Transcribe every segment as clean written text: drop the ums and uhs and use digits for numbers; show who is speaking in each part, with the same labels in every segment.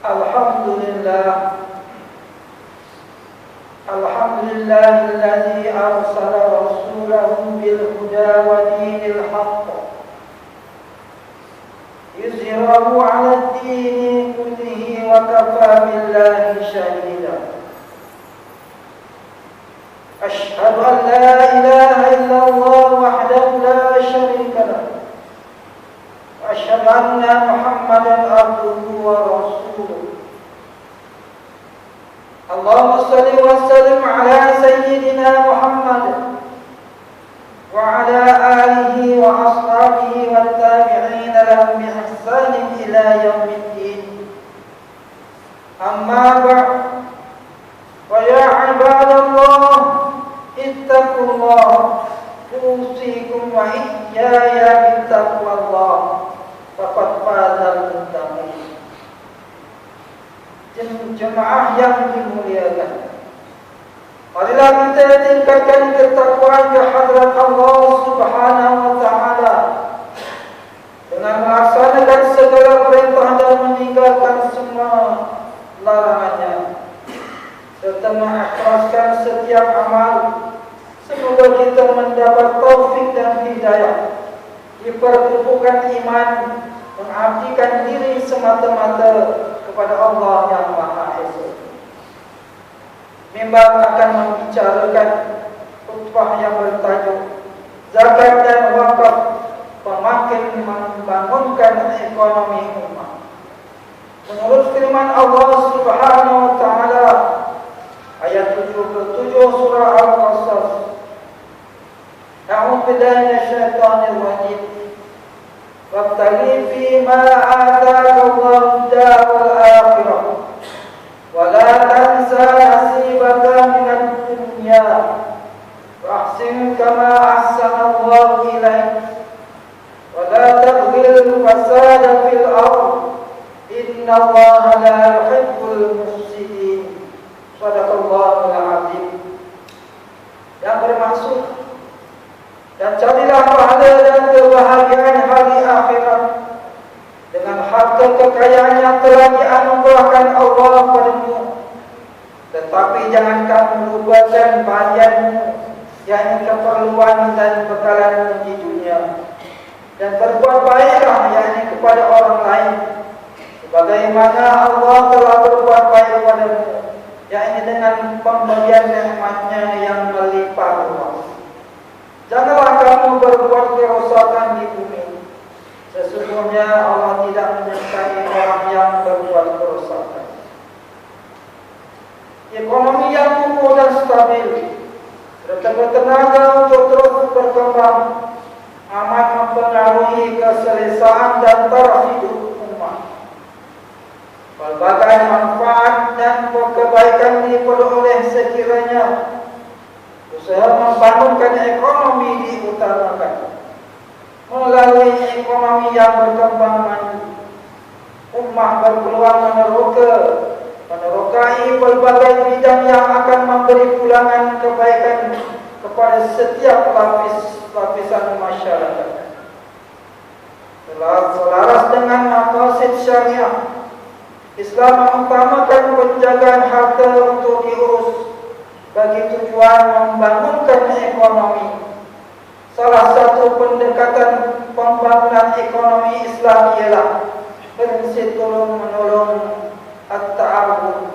Speaker 1: Alhamdulillah alladzi arsala rasulahu bil huda wa dinil haqq yuzhirahu 'ala ad-dini kullihi wa kafa billahi shahida. Ashhadu an la ilaha illallah wahdahu la sharika lahu wa ashhadu anna Muhammadan abduhu wa rasuluh. Allahumma salli wa sallim ala sayyidina Muhammad wa ala alihi wa ashabihi wa tabi'in lahum bi ihsanin ila yaumiddin. Amma ba'd, wa ya ibadallah ittaqullah usikum wa iyaya bittaqwallah faqad fazal muttaqin. Jemaah yang dimuliakan, marilah kita tingkatkan ketakwaan ke hadrat Allah Subhanahu wa taala dengan melaksanakan segala perintah dan meninggalkan semua larangannya, serta mengikhlaskan setiap amal. Semoga kita mendapat taufik dan hidayah, diperkukuhkan iman, mengabdikan diri semata-mata kepada Allah yang Maha Esa. Mimbar akan membicarakan khutbah yang bertajuk Zakat dan Wakaf Pemakin Membangunkan Ekonomi Ummah. Menurut firman Allah Subhanahu wa taala ayat 77 surah Al-Qasas, A'udzu billahi minasyaitonir rajim. Wabtaghi fima ataka Allahu ad-daral akhirah wa la tansa nasibaka minad dunya wa ahsin kama ahsana Allahu ilaik wa la tabghil fasada fil ardh inna Allaha la yuhibbul mufsidin. Shadaqallahul azim. Yang bermaksud, dan carilah pahala dan kebahagiaan hari akhirat dengan harta kekayaan yang telah dianugerahkan Allah padamu, tetapi jangan kamu lupakan bahagianmu, yakni keperluan dan bekalanmu di dunia, dan berbuat baiklah yakni kepada orang lain sebagaimana Allah telah berbuat baik padamu, yakni dengan pemberian nikmat-Nya yang melimpah ruah. Janganlah kamu berbuat kerosakan di bumi. Sesungguhnya Allah tidak menyertai orang yang berbuat kerosakan. Ekonomi yang kukuh dan stabil serta bertenaga untuk terus berkembang amat mempengaruhi keselesaan dan taraf hidup umat. Pelbagai manfaat dan kebaikan diperoleh sekiranya usaha membangunkan ekonomi diutamakan. Melalui ekonomi yang berkembang maju, ummah berpeluang menerokai pelbagai bidang yang akan memberi pulangan kebaikan kepada setiap lapisan masyarakat. Selaras dengan maqasid syariah, Islam mengutamakan penjagaan harta untuk diurus bagi tujuan membangunkan ekonomi. Salah satu pendekatan pembangunan ekonomi Islam ialah prinsip tolong-menolong at-ta'awun.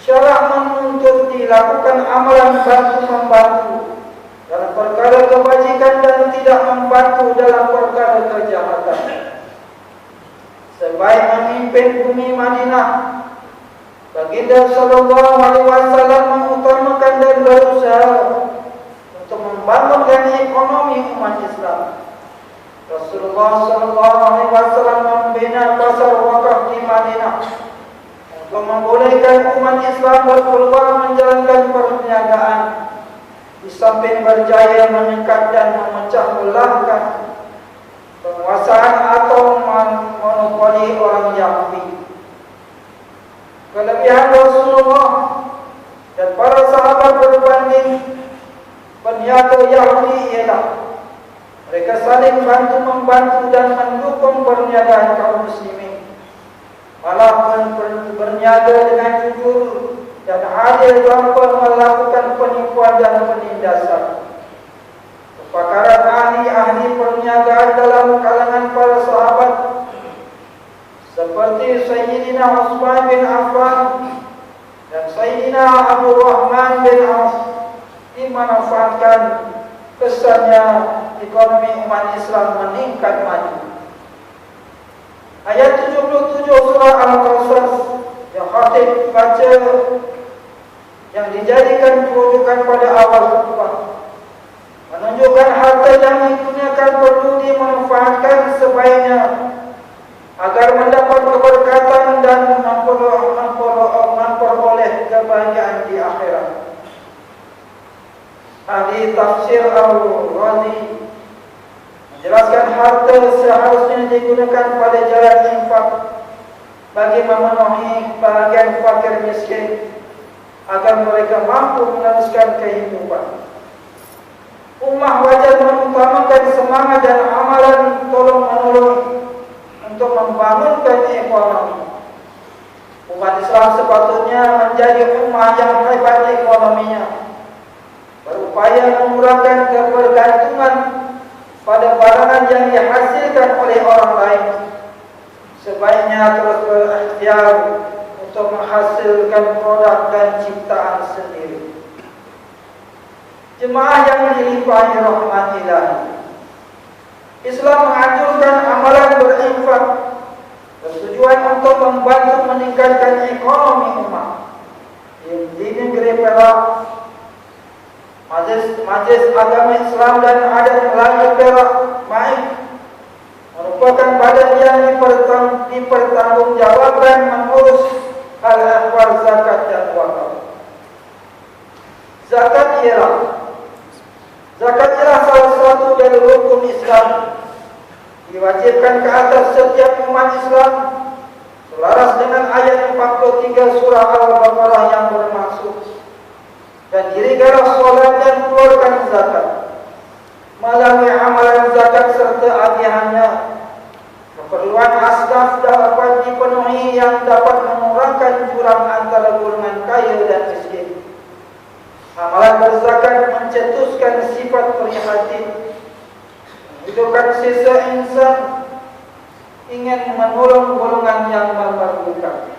Speaker 1: Syarak menuntut dilakukan amalan bantu-membantu dalam perkara kebajikan dan tidak membantu dalam perkara kejahatan. Sebaik memimpin bumi Madinah, Baginda sallallahu alaihi wasallam mengutamakan dan berusaha untuk membangunkan ekonomi umat Islam. Rasulullah sallallahu alaihi wasallam membina pasar wakaf di Madinah untuk membolehkan umat Islam berpeluang menjalankan perniagaan, di samping berjaya menyekat dan memecah belahkan penguasaan atau monopoli orang Yahudi. Kelebihan Rasulullah dan para sahabat berbanding peniaga Yahudi ialah mereka saling bantu-membantu dan mendukung perniagaan kaum muslimin. malah berniaga dengan jujur dan adil tanpa melakukan penipuan dan penindasan. Kepakaran ahli-ahli perniagaan dalam kalangan para sahabat seperti Sayyidina Utsman bin Affan dan Sayyidina Abu Rahman bin Auf dimanfaatkan kesannya ekonomi umat Islam meningkat maju. Ayat 77 surah Al-Qasas yang khatib baca yang dijadikan rujukan pada awal khutbah menunjukkan harta yang digunakan perlu dimanfaatkan sebaiknya agar mendapat keberkatan dan memperoleh kebahagiaan di akhirat. Ahli tafsir Al-Razi menjelaskan harta seharusnya digunakan pada jalan infak bagi memenuhi bahagian fakir miskin agar mereka mampu meneruskan kehidupan. Ummah wajar mengutamakan semangat dan amalan tolong-menolong untuk membangunkan ekonomi. Umat Islam sepatutnya menjadi ummah yang hebat ekonominya, berupaya mengurangi kebergantungan pada barangan yang dihasilkan oleh orang lain. Sebaiknya terus berikhtiar untuk menghasilkan produk dan ciptaan sendiri. Jemaah yang dilimpahi rahmat Ilahi, Islam menganjurkan amalan berinfak bertujuan untuk membantu meningkatkan ekonomi umat. Di negeri Perak, Majlis Agama Islam dan Adat Melayu Perak MAIP merupakan badan yang dipertanggungjawabkan mengurus hal-ehwal zakat dan wakaf. Zakat ialah salah satu dari rukun Islam, diwajibkan ke atas setiap umat Islam selaras dengan ayat 43 surah Al-Baqarah yang bermaksud dan dirikanlah solat dan keluarkan zakat. Melalui amalan zakat serta agihannya, keperluan asnaf dapat dipenuhi yang dapat mengurangkan jurang antara golongan kaya dan miskin. Amalan berzakat mencetuskan sifat prihatin, menghidupkan sisa insan ingin menolong golongan yang memerlukan.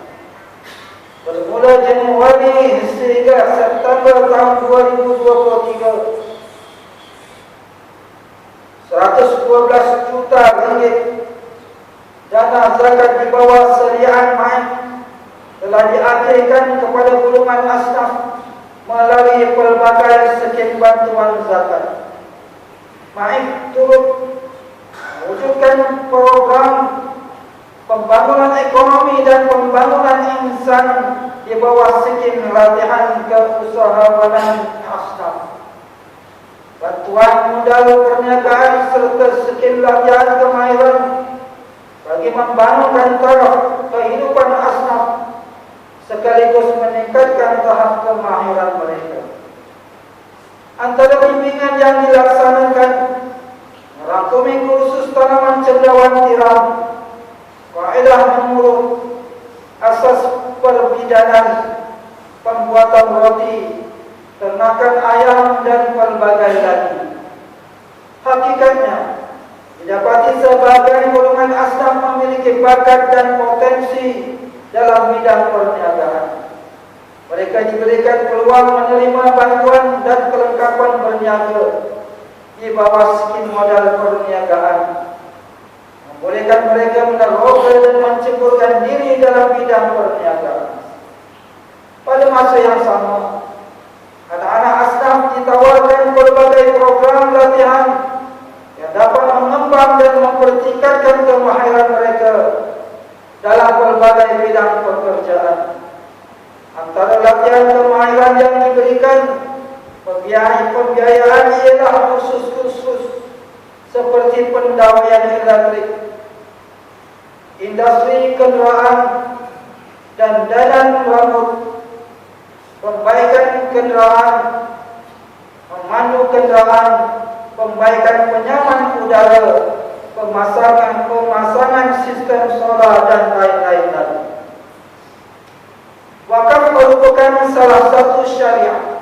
Speaker 1: Bermula Januari sehingga September tahun 2023, 112 juta ringgit dana zakat di bawah syariat MAIP telah dialihkan kepada golongan asnaf melalui pelbagai skim bantuan zakat. MAIP turut mewujudkan program pembangunan ekonomi dan pembangunan insan di bawah skim latihan keusahawanan asnaf, bantuan modal perniagaan serta skim latihan kemahiran bagi membangunkan taraf kehidupan asnaf sekaligus meningkatkan tahap kemahiran mereka. Antara bimbingan yang dilaksanakan merangkumi kursus tanaman cendawan tiram, kaedah mengurut, asas perbidanan, pembuatan roti, ternakan ayam dan pelbagai lagi. Hakikatnya, didapati sebagian golongan asnaf memiliki bakat dan potensi dalam bidang perniagaan. Mereka diberikan peluang menerima bantuan dan kelengkapan berniaga di bawah skim modal perniagaan, membolehkan mereka meneroka dan menceburkan diri dalam bidang perniagaan. Pada masa yang sama, anak-anak asnaf ditawarkan berbagai program latihan yang dapat mengembang dan mempertingkatkan kemahiran mereka dalam berbagai bidang pekerjaan. Antara latihan kemahiran yang diberikan, pembiayaan ialah kursus-kursus seperti pendawaian elektrik, industri kenderaan dan dandan rambut, pembaikan kenderaan, memandu kenderaan, pembaikan penyaman udara, pemasangan sistem solar dan lain-lain lagi. merupakan salah satu syariat.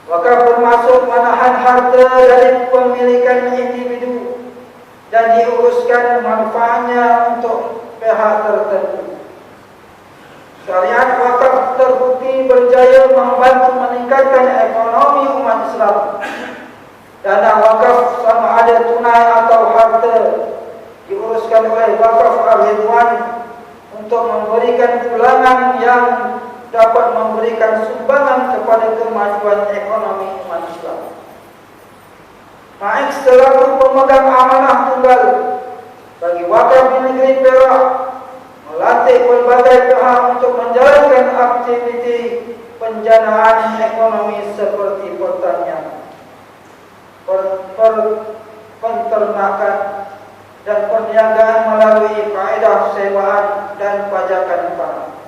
Speaker 1: Wakaf bermaksud menahan harta dari pemilikan individu dan diuruskan manfaatnya untuk pihak tertentu. Syariat wakaf terbukti berjaya membantu meningkatkan ekonomi umat Islam. Dana wakaf sama ada tunai atau harta diuruskan oleh Wakaf Al-Ridwan untuk memberikan pulangan yang dapat memberikan sumbangan kepada kemajuan ekonomi umat Islam. Maik selaku pemegang amanah tunggal bagi wakaf di negeri Perak melatih pelbagai pihak untuk menjalankan aktiviti penjanaan ekonomi seperti pertanian, penternakan dan perniagaan melalui kaedah sewaan dan pajakan tanah.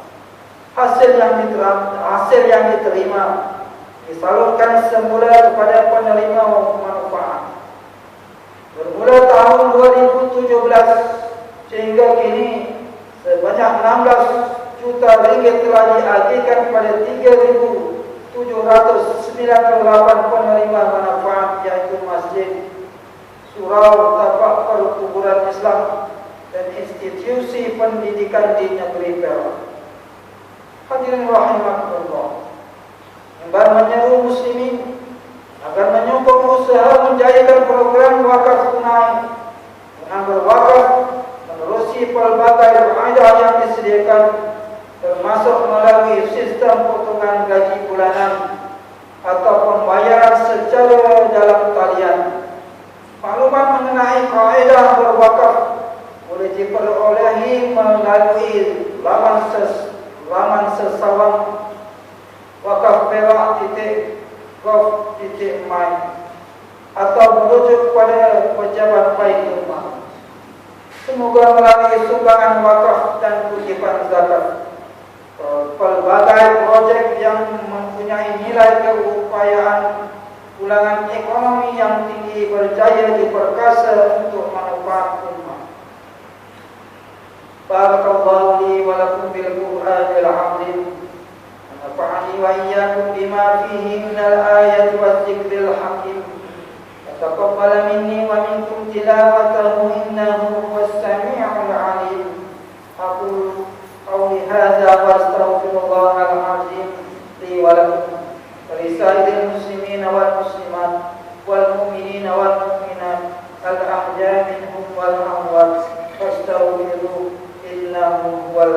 Speaker 1: Hasil yang diterima disalurkan semula kepada penerima manfaat. Bermula tahun 2017 sehingga kini sebanyak 16 juta ringgit telah diagihkan kepada 3.798 penerima manfaat, yaitu masjid, surau, tapak perkuburan Islam dan institusi pendidikan di negeri Perak. Hadirin rahimakumullah, Mimbar menyeru muslimin agar menyokong usaha menjayakan program wakaf tunai dengan berwakaf menerusi pelbagai kaedah yang disediakan, termasuk melalui sistem potongan gaji bulanan atau pembayaran secara dalam talian. Maklumat mengenai kaedah berwakaf boleh diperolehi melalui laman sesawang wakafperak.gov.my atau merujuk kepada pejabat Baitul Mal. Semoga melalui sumbangan wakaf dan kutipan zakat, pelbagai projek yang mempunyai nilai keupayaan pulangan ekonomi yang tinggi berjaya diperkasa untuk manfaat umat. Barakallahu li wa lakum bil Qur'anil azim. Nafa'ani wa iyyakum bima fihi minal ayati waz zikril hakim. Taqabbal minni wa minkum tilawatahu innahu huwas sami'ul 'alim. Aqulu qawli hadza wa astaghfirullahal azim li wa lakum wa lisairil muslimina wal muslimat wal mu'minina wal mu'minat al-ahya minhum wal amwat fastaghfiruhu innahu huwal